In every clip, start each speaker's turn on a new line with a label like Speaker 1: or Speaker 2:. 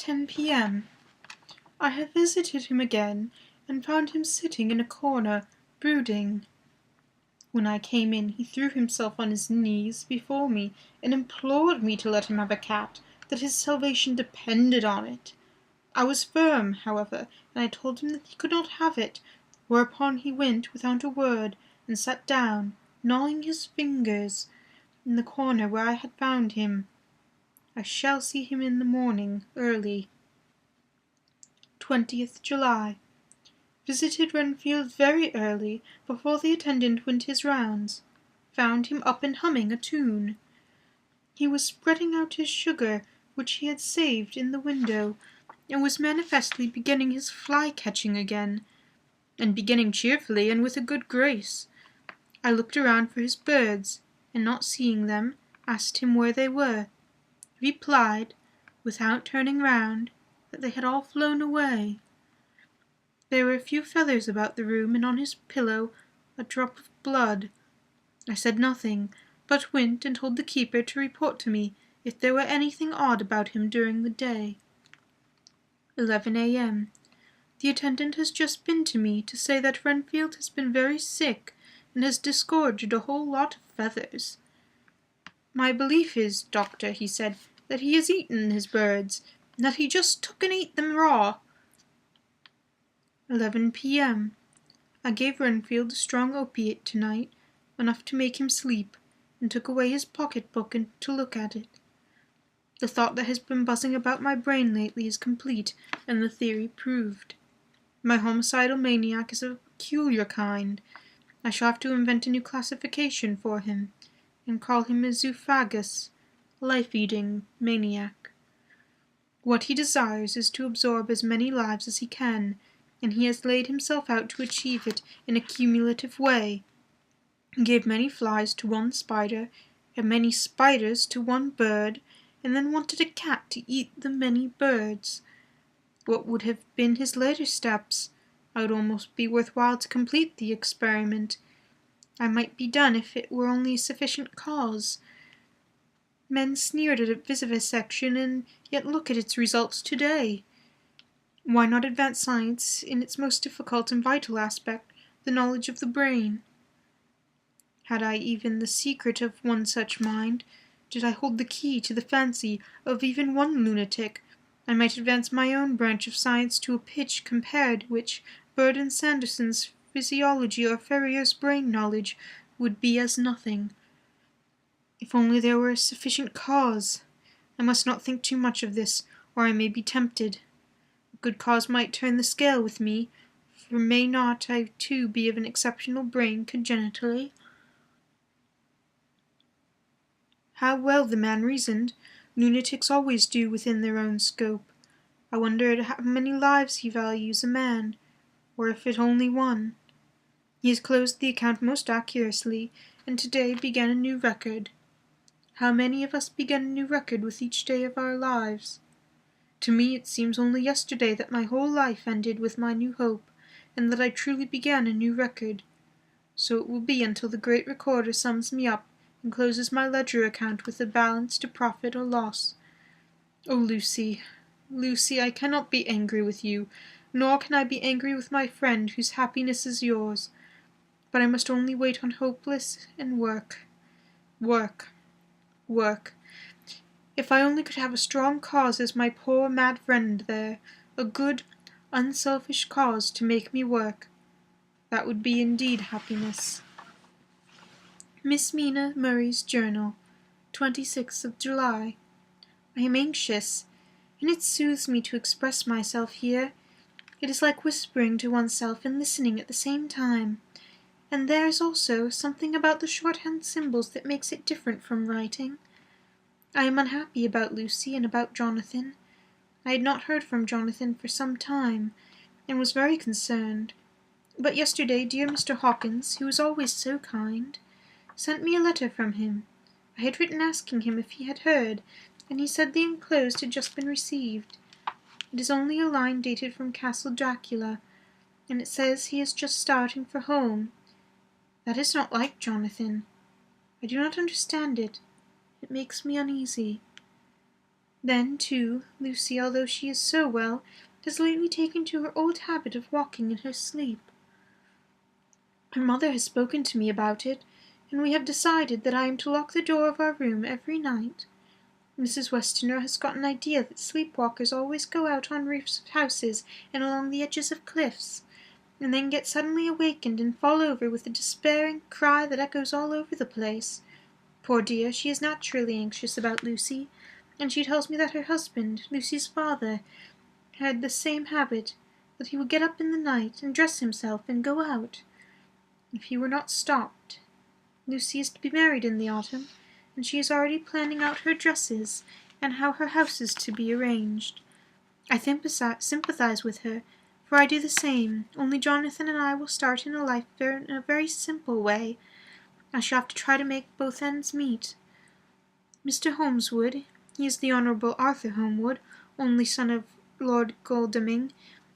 Speaker 1: 10 p.m. I have visited him again, and found him sitting in a corner, brooding. When I came in, he threw himself on his knees before me, and implored me to let him have a cat, that his salvation depended on it. I was firm, however, and I told him that he could not have it, whereupon he went without a word, and sat down, gnawing his fingers, in the corner where I had found him. I shall see him in the morning, early. 20th July. Visited Renfield very early, before the attendant went his rounds. Found him up and humming a tune. He was spreading out his sugar, which he had saved, in the window, and was manifestly beginning his fly-catching again, and beginning cheerfully and with a good grace. I looked around for his birds, and not seeing them, asked him where they were. He replied, without turning round, that they had all flown away. There were a few feathers about the room, and on his pillow a drop of blood. I said nothing, but went and told the keeper to report to me if there were anything odd about him during the day. 11 a.m. The attendant has just been to me to say that Renfield has been very sick and has disgorged a whole lot of feathers. My belief is, doctor, he said, that he has eaten his birds, and that he just took and ate them raw. 11 p.m. I gave Renfield a strong opiate tonight, enough to make him sleep, and took away his pocket-book to look at it. The thought that has been buzzing about my brain lately is complete, and the theory proved. My homicidal maniac is of a peculiar kind. I shall have to invent a new classification for him, and call him a zoophagous, life-eating maniac. What he desires is to absorb as many lives as he can, and he has laid himself out to achieve it in a cumulative way. He gave many flies to one spider, and many spiders to one bird, and then wanted a cat to eat the many birds. What would have been his later steps? I would almost be worthwhile to complete the experiment. I might be done if it were only a sufficient cause. Men sneered at vivisection, and yet look at its results today. Why not advance science in its most difficult and vital aspect, the knowledge of the brain? Had I even the secret of one such mind, did I hold the key to the fancy of even one lunatic, I might advance my own branch of science to a pitch compared which Bird and Sanderson's physiology or Ferrier's brain knowledge would be as nothing. If only there were a sufficient cause! I must not think too much of this, or I may be tempted. A good cause might turn the scale with me, for may not I too be of an exceptional brain congenitally? How well the man reasoned! Lunatics always do within their own scope. I wonder at how many lives he values a man, or if it only one. He has closed the account most accurately, and today began a new record. How many of us begin a new record with each day of our lives? To me it seems only yesterday that my whole life ended with my new hope, and that I truly began a new record. So it will be until the great recorder sums me up and closes my ledger account with a balance to profit or loss. Oh, Lucy, Lucy, I cannot be angry with you, nor can I be angry with my friend whose happiness is yours. But I must only wait on hopeless and work. Work. If I only could have a strong cause as my poor mad friend there, a good, unselfish cause to make me work, that would be indeed happiness. Miss Mina Murray's Journal, 26th of July. I am anxious, and it soothes me to express myself here. It is like whispering to oneself and listening at the same time. And there is also something about the shorthand symbols that makes it different from writing. I am unhappy about Lucy and about Jonathan. I had not heard from Jonathan for some time, and was very concerned. But yesterday dear Mr. Hawkins, who is always so kind, sent me a letter from him. I had written asking him if he had heard, and he said the enclosed had just been received. It is only a line dated from Castle Dracula, and it says he is just starting for home. That is not like Jonathan. I do not understand it. It makes me uneasy. Then, too, Lucy, although she is so well, has lately taken to her old habit of walking in her sleep. Her mother has spoken to me about it, and we have decided that I am to lock the door of our room every night. Mrs. Westenra has got an idea that sleep-walkers always go out on roofs of houses and along the edges of cliffs, and then get suddenly awakened and fall over with a despairing cry that echoes all over the place. Poor dear, she is naturally anxious about Lucy, and she tells me that her husband, Lucy's father, had the same habit, that he would get up in the night and dress himself and go out. If he were not stopped. Lucy is to be married in the autumn, and she is already planning out her dresses and how her house is to be arranged. I sympathize with her, for I do the same, only Jonathan and I will start in life in a very simple way. I shall have to try to make both ends meet. Mr. Holmeswood, he is the Honourable Arthur Holmwood, only son of Lord Godalming,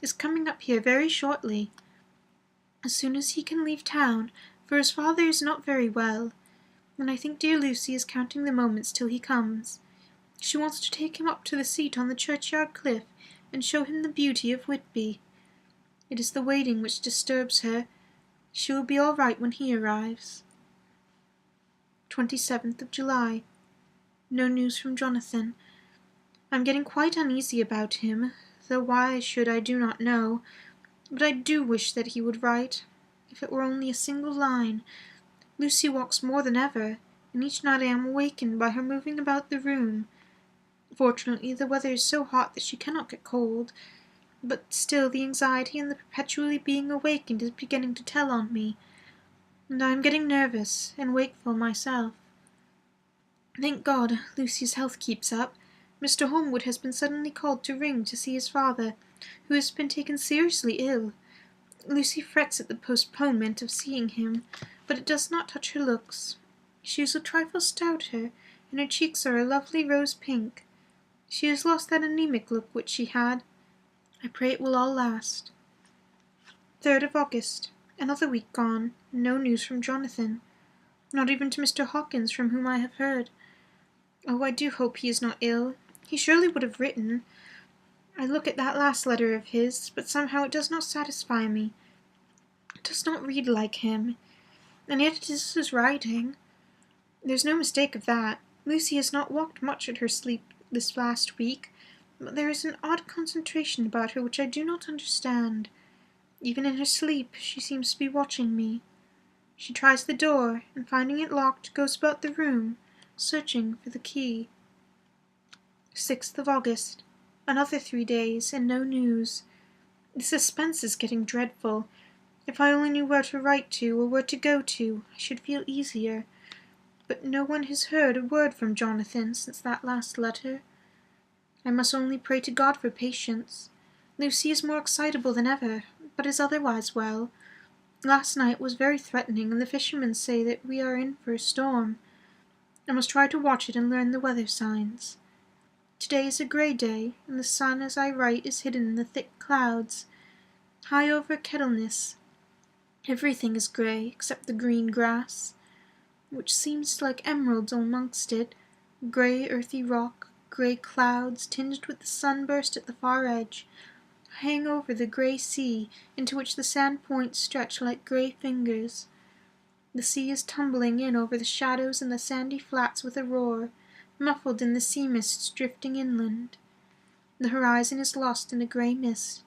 Speaker 1: is coming up here very shortly, as soon as he can leave town, for his father is not very well, and I think dear Lucy is counting the moments till he comes. She wants to take him up to the seat on the churchyard cliff, and show him the beauty of Whitby. It is the waiting which disturbs her. She will be all right when he arrives. 27th of July. No news from Jonathan. I am getting quite uneasy about him, though why I should I do not know, but I do wish that he would write, if it were only a single line. Lucy walks more than ever, and each night I am awakened by her moving about the room. Fortunately, the weather is so hot that she cannot get cold, but still the anxiety and the perpetually being awakened is beginning to tell on me, and I am getting nervous and wakeful myself. Thank God, Lucy's health keeps up. Mr. Holmwood has been suddenly called to ring to see his father, who has been taken seriously ill. Lucy frets at the postponement of seeing him, but it does not touch her looks. She is a trifle stouter, and her cheeks are a lovely rose pink. She has lost that anemic look which she had. I pray it will all last. 3rd of August. Another week gone, and no news from Jonathan. Not even to Mr. Hawkins, from whom I have heard. Oh, I do hope he is not ill. He surely would have written. I look at that last letter of his, but somehow it does not satisfy me. It does not read like him, and yet it is his writing. There's no mistake of that. Lucy has not walked much at her sleep this last week, but there is an odd concentration about her which I do not understand. Even in her sleep she seems to be watching me. She tries the door, and finding it locked, goes about the room, searching for the key. 6th of August. Another 3 days, and no news. The suspense is getting dreadful. If I only knew where to write to, or where to go to, I should feel easier. But no one has heard a word from Jonathan since that last letter. I must only pray to God for patience. Lucy is more excitable than ever, but is otherwise well. Last night was very threatening, and the fishermen say that we are in for a storm. I must try to watch it and learn the weather signs. Today is a grey day, and the sun as I write is hidden in the thick clouds. High over Kettleness, everything is grey except the green grass, which seems like emeralds amongst it, grey earthy rock, grey clouds tinged with the sunburst at the far edge, hang over the grey sea, into which the sand points stretch like grey fingers. The sea is tumbling in over the shadows and the sandy flats with a roar, muffled in the sea mists drifting inland. The horizon is lost in a grey mist.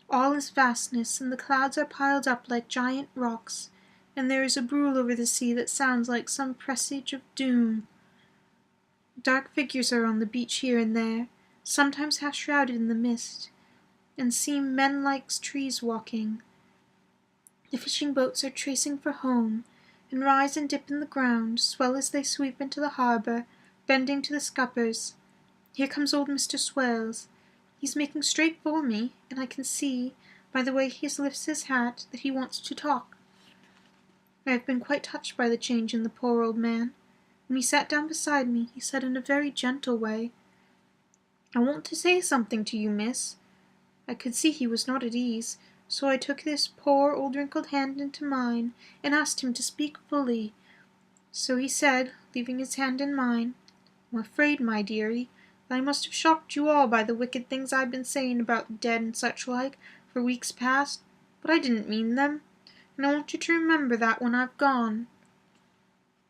Speaker 1: All is vastness, and the clouds are piled up like giant rocks, and there is a brool over the sea that sounds like some presage of doom. Dark figures are on the beach here and there, sometimes half shrouded in the mist, and seem men like trees walking. The fishing boats are tracing for home, and rise and dip in the ground, swell as they sweep into the harbour, bending to the scuppers. Here comes old Mr. Swales. He's making straight for me, and I can see, by the way he lifts his hat, that he wants to talk. I have been quite touched by the change in the poor old man. When he sat down beside me, he said in a very gentle way, "I want to say something to you, miss." I could see he was not at ease, so I took this poor old wrinkled hand into mine, and asked him to speak fully. So he said, leaving his hand in mine, "I'm afraid, my dearie, that I must have shocked you all by the wicked things I've been saying about the dead and such like for weeks past, but I didn't mean them, and I want you to remember that when I've gone."